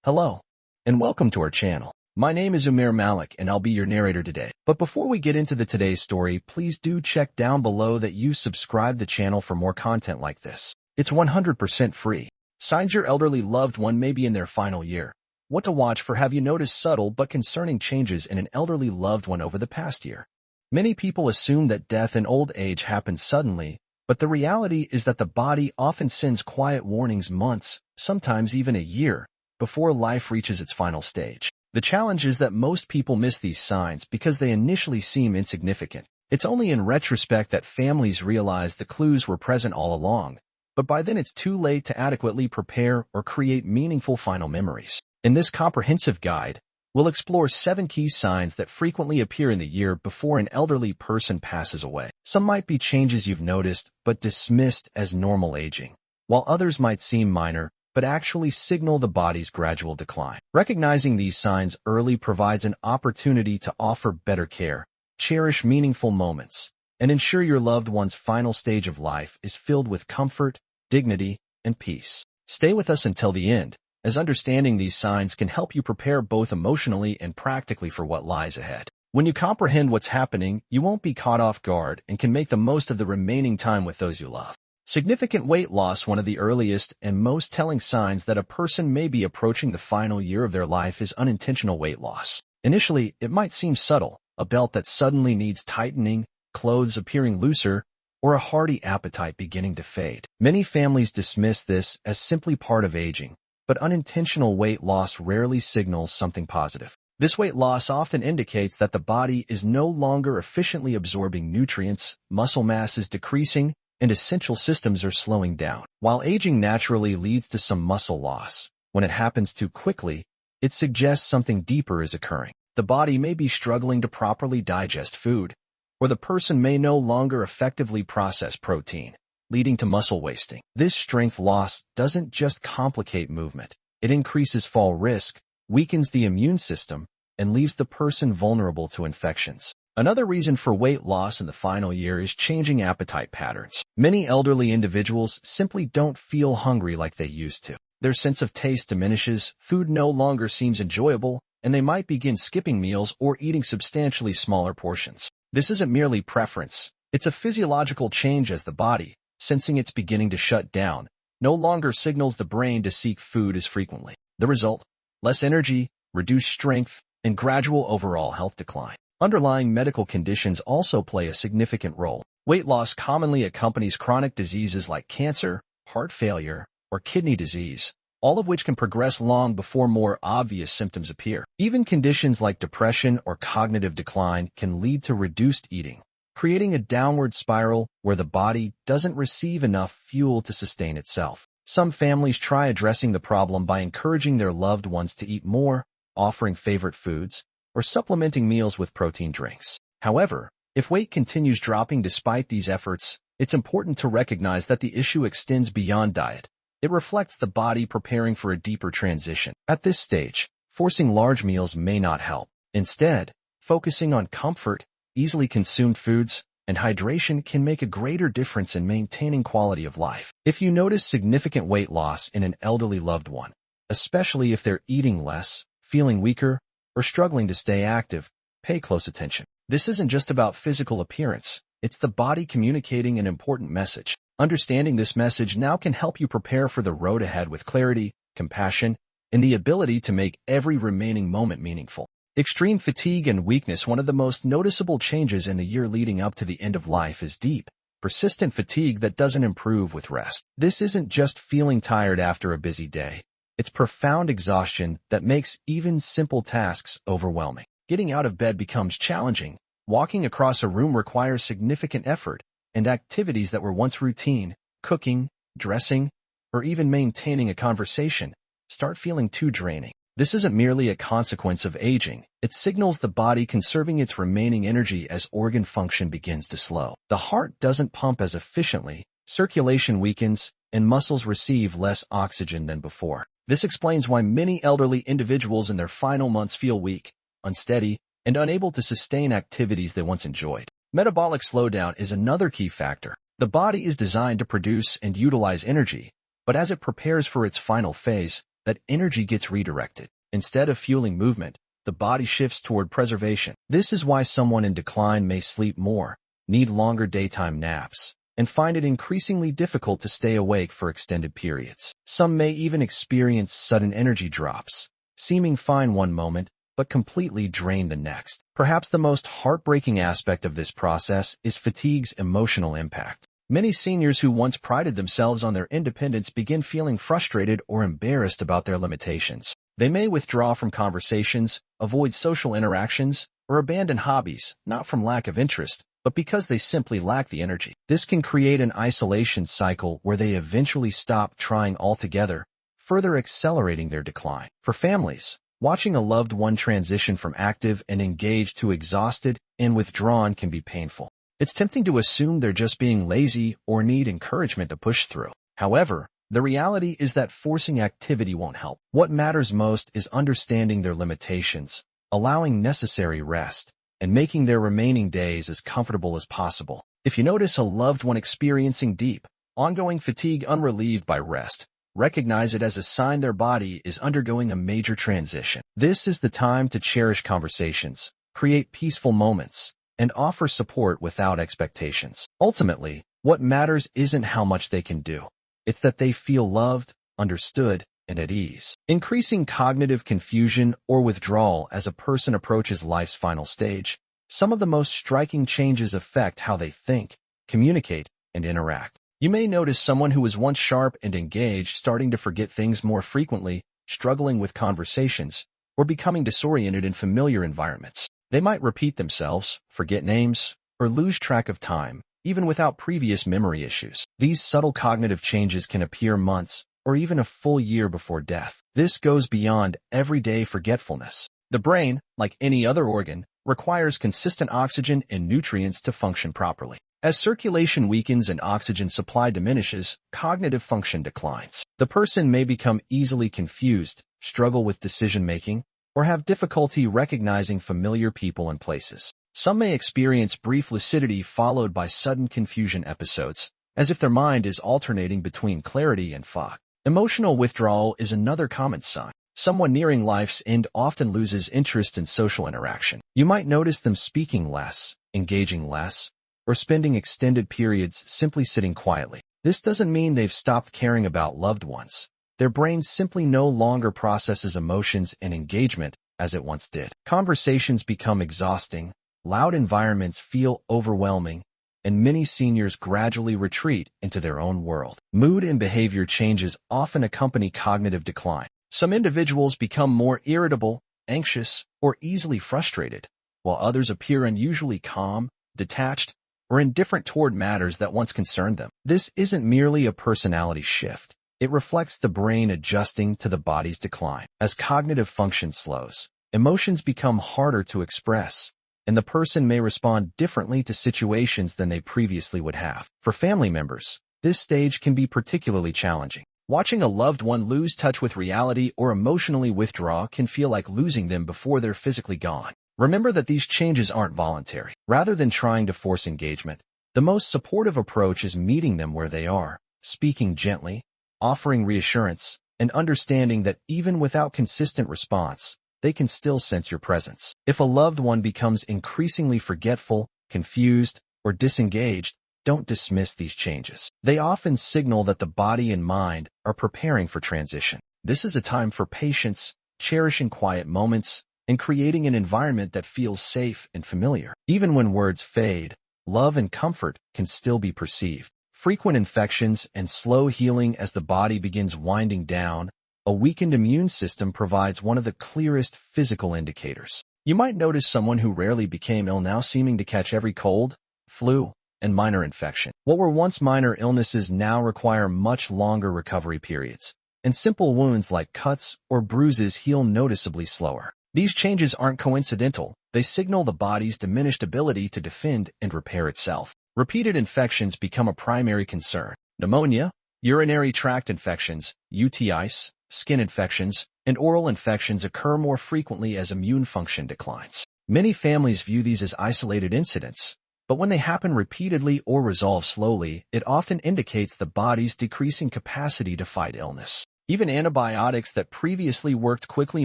Hello, and welcome to our channel. My name is Umir Malik, and I'll be your narrator today. But before we get into today's story, please do check down below that you subscribe the channel for more content like this. It's 100% free. Signs your elderly loved one may be in their final year. What to watch for? Have you noticed subtle but concerning changes in an elderly loved one over the past year? Many people assume that death and old age happen suddenly, but the reality is that the body often sends quiet warnings months, sometimes even a year, before life reaches its final stage. The challenge is that most people miss these signs because they initially seem insignificant. It's only in retrospect that families realize the clues were present all along, but by then it's too late to adequately prepare or create meaningful final memories. In this comprehensive guide, we'll explore 7 key signs that frequently appear in the year before an elderly person passes away. Some might be changes you've noticed but dismissed as normal aging, while others might seem minor but actually signal the body's gradual decline. Recognizing these signs early provides an opportunity to offer better care, cherish meaningful moments, and ensure your loved one's final stage of life is filled with comfort, dignity, and peace. Stay with us until the end, as understanding these signs can help you prepare both emotionally and practically for what lies ahead. When you comprehend what's happening, you won't be caught off guard and can make the most of the remaining time with those you love. Significant weight loss. One of the earliest and most telling signs that a person may be approaching the final year of their life is unintentional weight loss. Initially, it might seem subtle, a belt that suddenly needs tightening, clothes appearing looser, or a hearty appetite beginning to fade. Many families dismiss this as simply part of aging, but unintentional weight loss rarely signals something positive. This weight loss often indicates that the body is no longer efficiently absorbing nutrients, muscle mass is decreasing, and essential systems are slowing down. While aging naturally leads to some muscle loss, when it happens too quickly, it suggests something deeper is occurring. The body may be struggling to properly digest food, or the person may no longer effectively process protein, leading to muscle wasting. This strength loss doesn't just complicate movement. It increases fall risk, weakens the immune system, and leaves the person vulnerable to infections. Another reason for weight loss in the final year is changing appetite patterns. Many elderly individuals simply don't feel hungry like they used to. Their sense of taste diminishes, food no longer seems enjoyable, and they might begin skipping meals or eating substantially smaller portions. This isn't merely preference. It's a physiological change as the body, sensing it's beginning to shut down, no longer signals the brain to seek food as frequently. The result? Less energy, reduced strength, and gradual overall health decline. Underlying medical conditions also play a significant role. Weight loss commonly accompanies chronic diseases like cancer, heart failure, or kidney disease, all of which can progress long before more obvious symptoms appear. Even conditions like depression or cognitive decline can lead to reduced eating, creating a downward spiral where the body doesn't receive enough fuel to sustain itself. Some families try addressing the problem by encouraging their loved ones to eat more, offering favorite foods, or supplementing meals with protein drinks. However, if weight continues dropping despite these efforts, it's important to recognize that the issue extends beyond diet. It reflects the body preparing for a deeper transition. At this stage, forcing large meals may not help. Instead, focusing on comfort, easily consumed foods, and hydration can make a greater difference in maintaining quality of life. If you notice significant weight loss in an elderly loved one, especially if they're eating less, feeling weaker, or struggling to stay active, pay close attention. This isn't just about physical appearance. It's the body communicating an important message. Understanding this message now can help you prepare for the road ahead with clarity, compassion, and the ability to make every remaining moment meaningful. Extreme fatigue and weakness. One of the most noticeable changes in the year leading up to the end of life is deep, persistent fatigue that doesn't improve with rest. This isn't just feeling tired after a busy day. It's profound exhaustion that makes even simple tasks overwhelming. Getting out of bed becomes challenging. Walking across a room requires significant effort, and activities that were once routine, cooking, dressing, or even maintaining a conversation, start feeling too draining. This isn't merely a consequence of aging. It signals the body conserving its remaining energy as organ function begins to slow. The heart doesn't pump as efficiently, circulation weakens, and muscles receive less oxygen than before. This explains why many elderly individuals in their final months feel weak, unsteady, and unable to sustain activities they once enjoyed. Metabolic slowdown is another key factor. The body is designed to produce and utilize energy, but as it prepares for its final phase, that energy gets redirected. Instead of fueling movement, the body shifts toward preservation. This is why someone in decline may sleep more, need longer daytime naps, and find it increasingly difficult to stay awake for extended periods. Some may even experience sudden energy drops, seeming fine one moment, but completely drained the next. Perhaps the most heartbreaking aspect of this process is fatigue's emotional impact. Many seniors who once prided themselves on their independence begin feeling frustrated or embarrassed about their limitations. They may withdraw from conversations, avoid social interactions, or abandon hobbies, not from lack of interest, but because they simply lack the energy. This can create an isolation cycle where they eventually stop trying altogether, further accelerating their decline. For families, watching a loved one transition from active and engaged to exhausted and withdrawn can be painful. It's tempting to assume they're just being lazy or need encouragement to push through. However, the reality is that forcing activity won't help. What matters most is understanding their limitations, allowing necessary rest, and making their remaining days as comfortable as possible. If you notice a loved one experiencing deep, ongoing fatigue unrelieved by rest, recognize it as a sign their body is undergoing a major transition. This is the time to cherish conversations, create peaceful moments, and offer support without expectations. Ultimately, what matters isn't how much they can do. It's that they feel loved, understood, and at ease. Increasing cognitive confusion or withdrawal as a person approaches life's final stage, some of the most striking changes affect how they think, communicate, and interact. You may notice someone who was once sharp and engaged starting to forget things more frequently, struggling with conversations, or becoming disoriented in familiar environments. They might repeat themselves, forget names, or lose track of time, even without previous memory issues. These subtle cognitive changes can appear months or even a full year before death. This goes beyond everyday forgetfulness. The brain, like any other organ, requires consistent oxygen and nutrients to function properly. As circulation weakens and oxygen supply diminishes, cognitive function declines. The person may become easily confused, struggle with decision-making, or have difficulty recognizing familiar people and places. Some may experience brief lucidity followed by sudden confusion episodes, as if their mind is alternating between clarity and fog. Emotional withdrawal is another common sign. Someone nearing life's end often loses interest in social interaction. You might notice them speaking less, engaging less, or spending extended periods simply sitting quietly. This doesn't mean they've stopped caring about loved ones. Their brain simply no longer processes emotions and engagement as it once did. Conversations become exhausting, loud environments feel overwhelming, and many seniors gradually retreat into their own world. Mood and behavior changes often accompany cognitive decline. Some individuals become more irritable, anxious, or easily frustrated, while others appear unusually calm, detached, or indifferent toward matters that once concerned them. This isn't merely a personality shift. It reflects the brain adjusting to the body's decline. As cognitive function slows, emotions become harder to express, and the person may respond differently to situations than they previously would have. For family members, this stage can be particularly challenging. Watching a loved one lose touch with reality or emotionally withdraw can feel like losing them before they're physically gone. Remember that these changes aren't voluntary. Rather than trying to force engagement, the most supportive approach is meeting them where they are, speaking gently, offering reassurance, and understanding that even without consistent response, they can still sense your presence. If a loved one becomes increasingly forgetful, confused, or disengaged, don't dismiss these changes. They often signal that the body and mind are preparing for transition. This is a time for patience, cherishing quiet moments, and creating an environment that feels safe and familiar. Even when words fade, love and comfort can still be perceived. Frequent infections and slow healing as the body begins winding down, a weakened immune system provides one of the clearest physical indicators. You might notice someone who rarely became ill now seeming to catch every cold, flu, and minor infection. What were once minor illnesses now require much longer recovery periods, and simple wounds like cuts or bruises heal noticeably slower. These changes aren't coincidental. They signal the body's diminished ability to defend and repair itself. Repeated infections become a primary concern. Pneumonia, urinary tract infections, UTIs, skin infections, and oral infections occur more frequently as immune function declines. Many families view these as isolated incidents, but when they happen repeatedly or resolve slowly, it often indicates the body's decreasing capacity to fight illness. Even antibiotics that previously worked quickly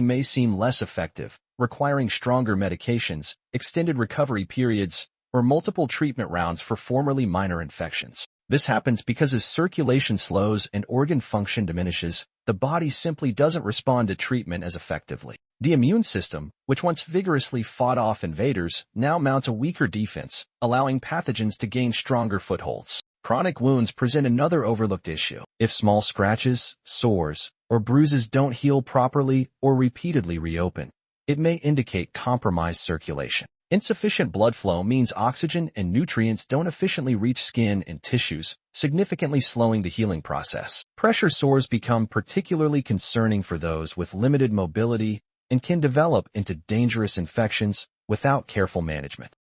may seem less effective, requiring stronger medications, extended recovery periods, or multiple treatment rounds for formerly minor infections. This happens because as circulation slows and organ function diminishes, the body simply doesn't respond to treatment as effectively. The immune system, which once vigorously fought off invaders, now mounts a weaker defense, allowing pathogens to gain stronger footholds. Chronic wounds present another overlooked issue. If small scratches, sores, or bruises don't heal properly or repeatedly reopen, it may indicate compromised circulation. Insufficient blood flow means oxygen and nutrients don't efficiently reach skin and tissues, significantly slowing the healing process. Pressure sores become particularly concerning for those with limited mobility and can develop into dangerous infections without careful management.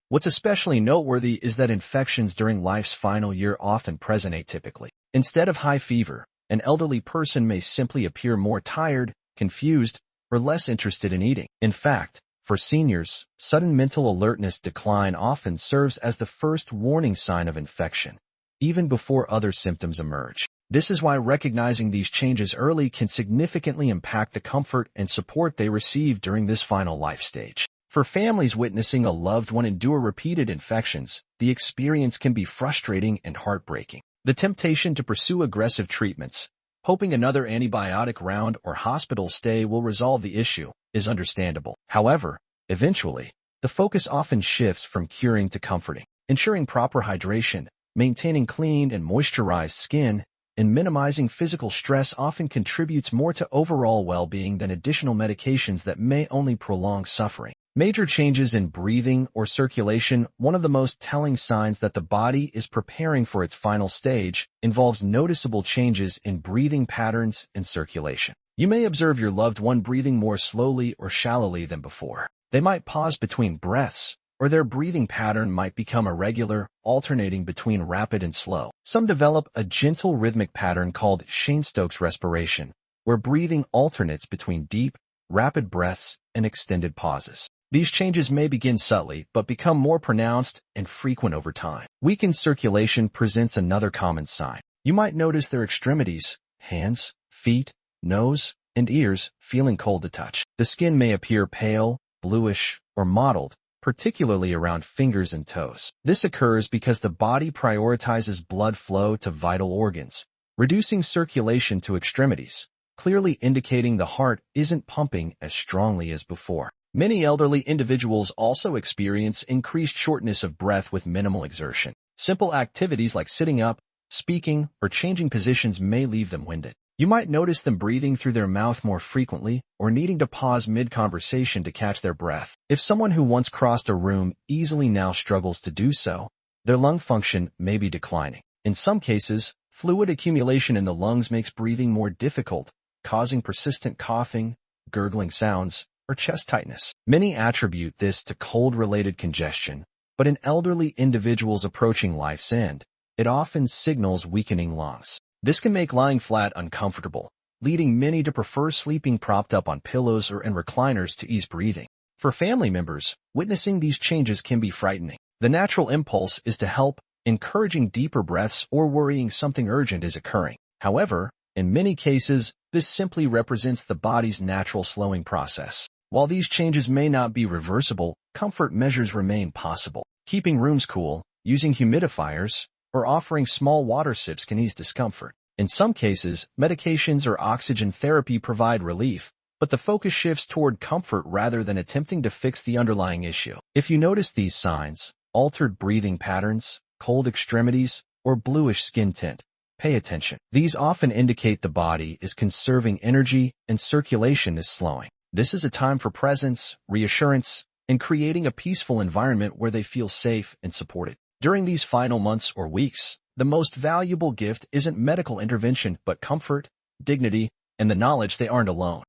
What's especially noteworthy is that infections during life's final year often present atypically. Instead of high fever, an elderly person may simply appear more tired, confused, or less interested in eating. In fact, for seniors, sudden mental alertness decline often serves as the first warning sign of infection, even before other symptoms emerge. This is why recognizing these changes early can significantly impact the comfort and support they receive during this final life stage. For families witnessing a loved one endure repeated infections, the experience can be frustrating and heartbreaking. The temptation to pursue aggressive treatments, hoping another antibiotic round or hospital stay will resolve the issue, is understandable. However, eventually, the focus often shifts from curing to comforting. Ensuring proper hydration, maintaining clean and moisturized skin, and minimizing physical stress often contributes more to overall well-being than additional medications that may only prolong suffering. Major changes in breathing or circulation, one of the most telling signs that the body is preparing for its final stage, involves noticeable changes in breathing patterns and circulation. You may observe your loved one breathing more slowly or shallowly than before. They might pause between breaths, or their breathing pattern might become irregular, alternating between rapid and slow. Some develop a gentle rhythmic pattern called Cheyne-Stokes respiration, where breathing alternates between deep, rapid breaths and extended pauses. These changes may begin subtly, but become more pronounced and frequent over time. Weakened circulation presents another common sign. You might notice their extremities, hands, feet, nose, and ears feeling cold to touch. The skin may appear pale, bluish, or mottled, particularly around fingers and toes. This occurs because the body prioritizes blood flow to vital organs, reducing circulation to extremities, clearly indicating the heart isn't pumping as strongly as before. Many elderly individuals also experience increased shortness of breath with minimal exertion. Simple activities like sitting up, speaking, or changing positions may leave them winded. You might notice them breathing through their mouth more frequently or needing to pause mid-conversation to catch their breath. If someone who once crossed a room easily now struggles to do so, their lung function may be declining. In some cases, fluid accumulation in the lungs makes breathing more difficult, causing persistent coughing, gurgling sounds, or chest tightness. Many attribute this to cold-related congestion, but in elderly individuals approaching life's end, it often signals weakening lungs. This can make lying flat uncomfortable, leading many to prefer sleeping propped up on pillows or in recliners to ease breathing. For family members, witnessing these changes can be frightening. The natural impulse is to help, encouraging deeper breaths or worrying something urgent is occurring. However, in many cases, this simply represents the body's natural slowing process. While these changes may not be reversible, comfort measures remain possible. Keeping rooms cool, using humidifiers, or offering small water sips can ease discomfort. In some cases, medications or oxygen therapy provide relief, but the focus shifts toward comfort rather than attempting to fix the underlying issue. If you notice these signs, altered breathing patterns, cold extremities, or bluish skin tint, pay attention. These often indicate the body is conserving energy and circulation is slowing. This is a time for presence, reassurance, and creating a peaceful environment where they feel safe and supported. During these final months or weeks, the most valuable gift isn't medical intervention but comfort, dignity, and the knowledge they aren't alone.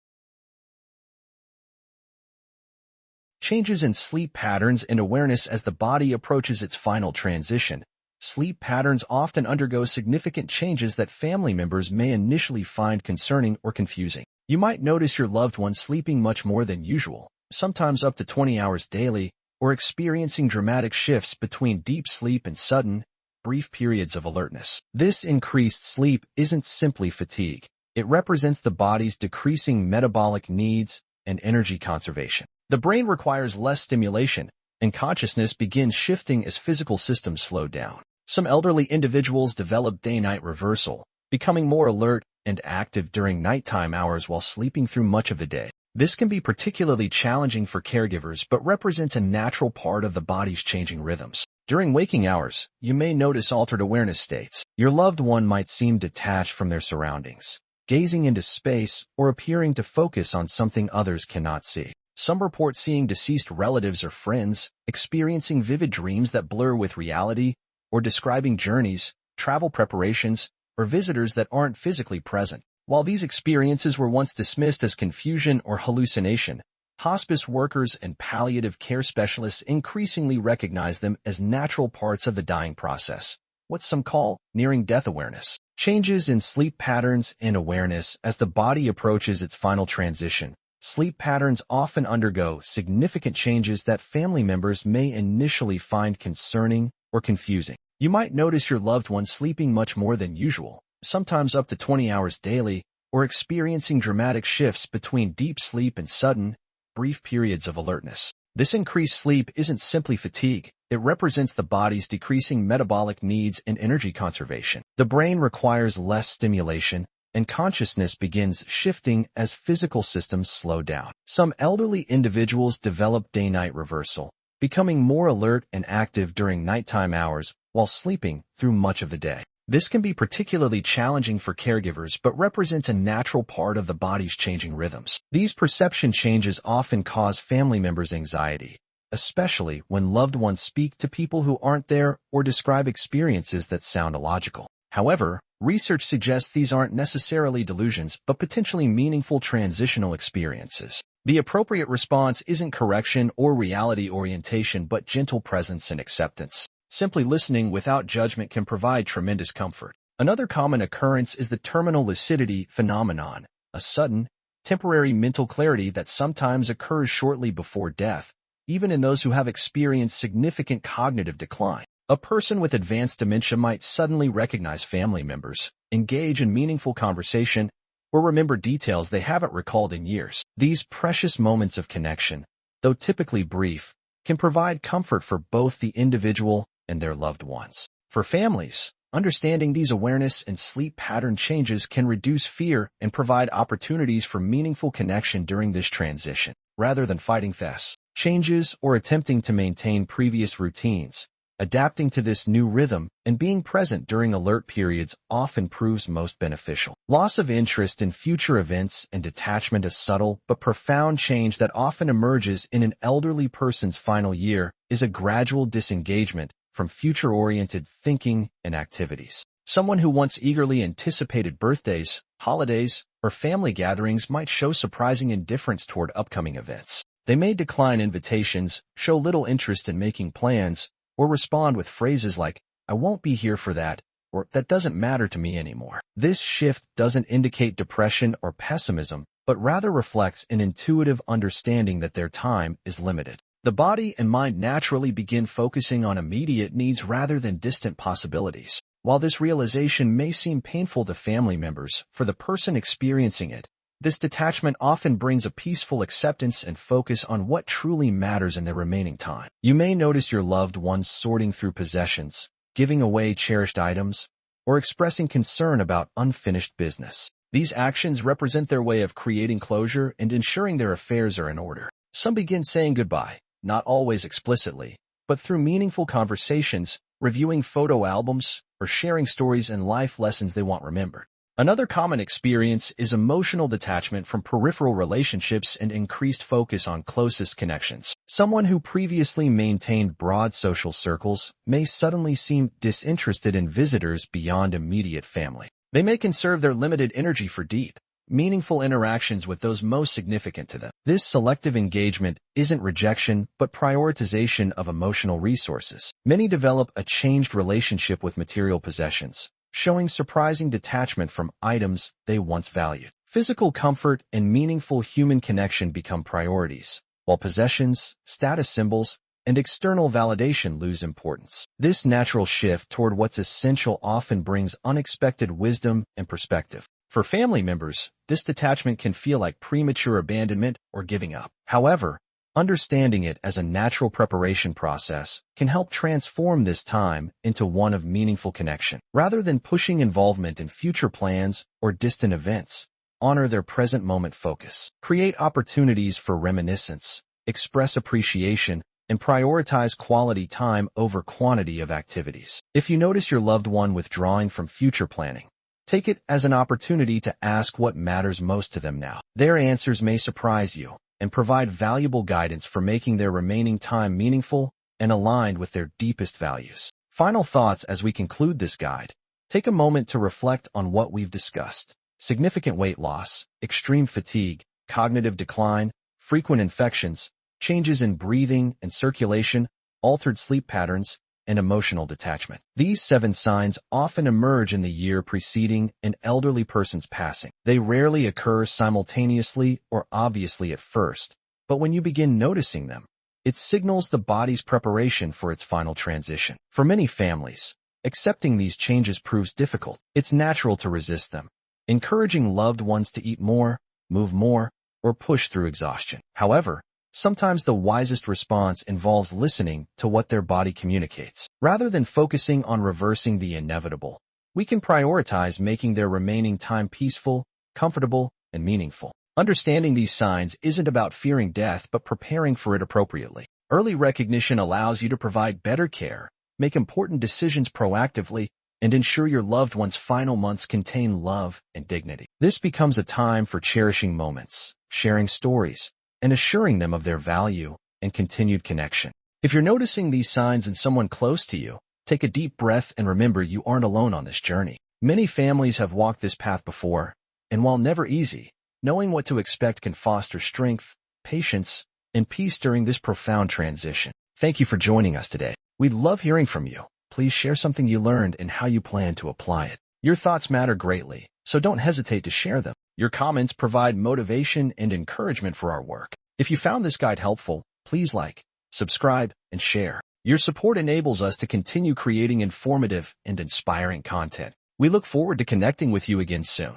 Changes in sleep patterns and awareness as the body approaches its final transition. Sleep patterns often undergo significant changes that family members may initially find concerning or confusing. You might notice your loved one sleeping much more than usual, sometimes up to 20 hours daily, or experiencing dramatic shifts between deep sleep and sudden, brief periods of alertness. This increased sleep isn't simply fatigue. It represents the body's decreasing metabolic needs and energy conservation. The brain requires less stimulation, and consciousness begins shifting as physical systems slow down. Some elderly individuals develop day-night reversal, becoming more alert and active during nighttime hours while sleeping through much of the day. This can be particularly challenging for caregivers but represents a natural part of the body's changing rhythms. During waking hours, you may notice altered awareness states. Your loved one might seem detached from their surroundings, gazing into space or appearing to focus on something others cannot see. Some report seeing deceased relatives or friends, experiencing vivid dreams that blur with reality, or describing journeys, travel preparations, or visitors that aren't physically present. While these experiences were once dismissed as confusion or hallucination, hospice workers and palliative care specialists increasingly recognize them as natural parts of the dying process, what some call nearing death awareness. Changes in sleep patterns and awareness as the body approaches its final transition. Sleep patterns often undergo significant changes that family members may initially find concerning or confusing. You might notice your loved one sleeping much more than usual, sometimes up to 20 hours daily, or experiencing dramatic shifts between deep sleep and sudden, brief periods of alertness. This increased sleep isn't simply fatigue. It represents the body's decreasing metabolic needs and energy conservation. The brain requires less stimulation, and consciousness begins shifting as physical systems slow down. Some elderly individuals develop day-night reversal, becoming more alert and active during nighttime hours while sleeping through much of the day. This can be particularly challenging for caregivers but represents a natural part of the body's changing rhythms. These perception changes often cause family members anxiety, especially when loved ones speak to people who aren't there or describe experiences that sound illogical. However, research suggests these aren't necessarily delusions but potentially meaningful transitional experiences. The appropriate response isn't correction or reality orientation but gentle presence and acceptance. Simply listening without judgment can provide tremendous comfort. Another common occurrence is the terminal lucidity phenomenon, a sudden, temporary mental clarity that sometimes occurs shortly before death, even in those who have experienced significant cognitive decline. A person with advanced dementia might suddenly recognize family members, engage in meaningful conversation, or remember details they haven't recalled in years. These precious moments of connection, though typically brief, can provide comfort for both the individual and their loved ones. For families, understanding these awareness and sleep pattern changes can reduce fear and provide opportunities for meaningful connection during this transition. Rather than fighting these changes or attempting to maintain previous routines, adapting to this new rhythm and being present during alert periods often proves most beneficial. Loss of interest in future events and detachment, a subtle but profound change that often emerges in an elderly person's final year, is a gradual disengagement from future-oriented thinking and activities. Someone who once eagerly anticipated birthdays, holidays, or family gatherings might show surprising indifference toward upcoming events. They may decline invitations, show little interest in making plans, or respond with phrases like, "I won't be here for that," or "that doesn't matter to me anymore." This shift doesn't indicate depression or pessimism, but rather reflects an intuitive understanding that their time is limited. The body and mind naturally begin focusing on immediate needs rather than distant possibilities. While this realization may seem painful to family members, for the person experiencing it, this detachment often brings a peaceful acceptance and focus on what truly matters in their remaining time. You may notice your loved ones sorting through possessions, giving away cherished items, or expressing concern about unfinished business. These actions represent their way of creating closure and ensuring their affairs are in order. Some begin saying goodbye, not always explicitly, but through meaningful conversations, reviewing photo albums, or sharing stories and life lessons they want remembered. Another common experience is emotional detachment from peripheral relationships and increased focus on closest connections. Someone who previously maintained broad social circles may suddenly seem disinterested in visitors beyond immediate family. They may conserve their limited energy for deep, meaningful interactions with those most significant to them. This selective engagement isn't rejection, but prioritization of emotional resources. Many develop a changed relationship with material possessions, showing surprising detachment from items they once valued. Physical comfort and meaningful human connection become priorities, while possessions, status symbols, and external validation lose importance. This natural shift toward what's essential often brings unexpected wisdom and perspective. For family members, this detachment can feel like premature abandonment or giving up. However, understanding it as a natural preparation process can help transform this time into one of meaningful connection. Rather than pushing involvement in future plans or distant events, honor their present moment focus. Create opportunities for reminiscence, express appreciation, and prioritize quality time over quantity of activities. If you notice your loved one withdrawing from future planning, take it as an opportunity to ask what matters most to them now. Their answers may surprise you and provide valuable guidance for making their remaining time meaningful and aligned with their deepest values. Final thoughts as we conclude this guide. Take a moment to reflect on what we've discussed. Significant weight loss, extreme fatigue, cognitive decline, frequent infections, changes in breathing and circulation, altered sleep patterns, and emotional detachment. These 7 signs often emerge in the year preceding an elderly person's passing. They rarely occur simultaneously or obviously at first, but when you begin noticing them, it signals the body's preparation for its final transition. For many families, accepting these changes proves difficult. It's natural to resist them, encouraging loved ones to eat more, move more, or push through exhaustion. However, sometimes the wisest response involves listening to what their body communicates. Rather than focusing on reversing the inevitable, we can prioritize making their remaining time peaceful, comfortable, and meaningful. Understanding these signs isn't about fearing death but preparing for it appropriately. Early recognition allows you to provide better care, make important decisions proactively, and ensure your loved one's final months contain love and dignity. This becomes a time for cherishing moments, sharing stories, and assuring them of their value and continued connection. If you're noticing these signs in someone close to you, take a deep breath and remember you aren't alone on this journey. Many families have walked this path before, and while never easy, knowing what to expect can foster strength, patience, and peace during this profound transition. Thank you for joining us today. We'd love hearing from you. Please share something you learned and how you plan to apply it. Your thoughts matter greatly, so don't hesitate to share them. Your comments provide motivation and encouragement for our work. If you found this guide helpful, please like, subscribe, and share. Your support enables us to continue creating informative and inspiring content. We look forward to connecting with you again soon.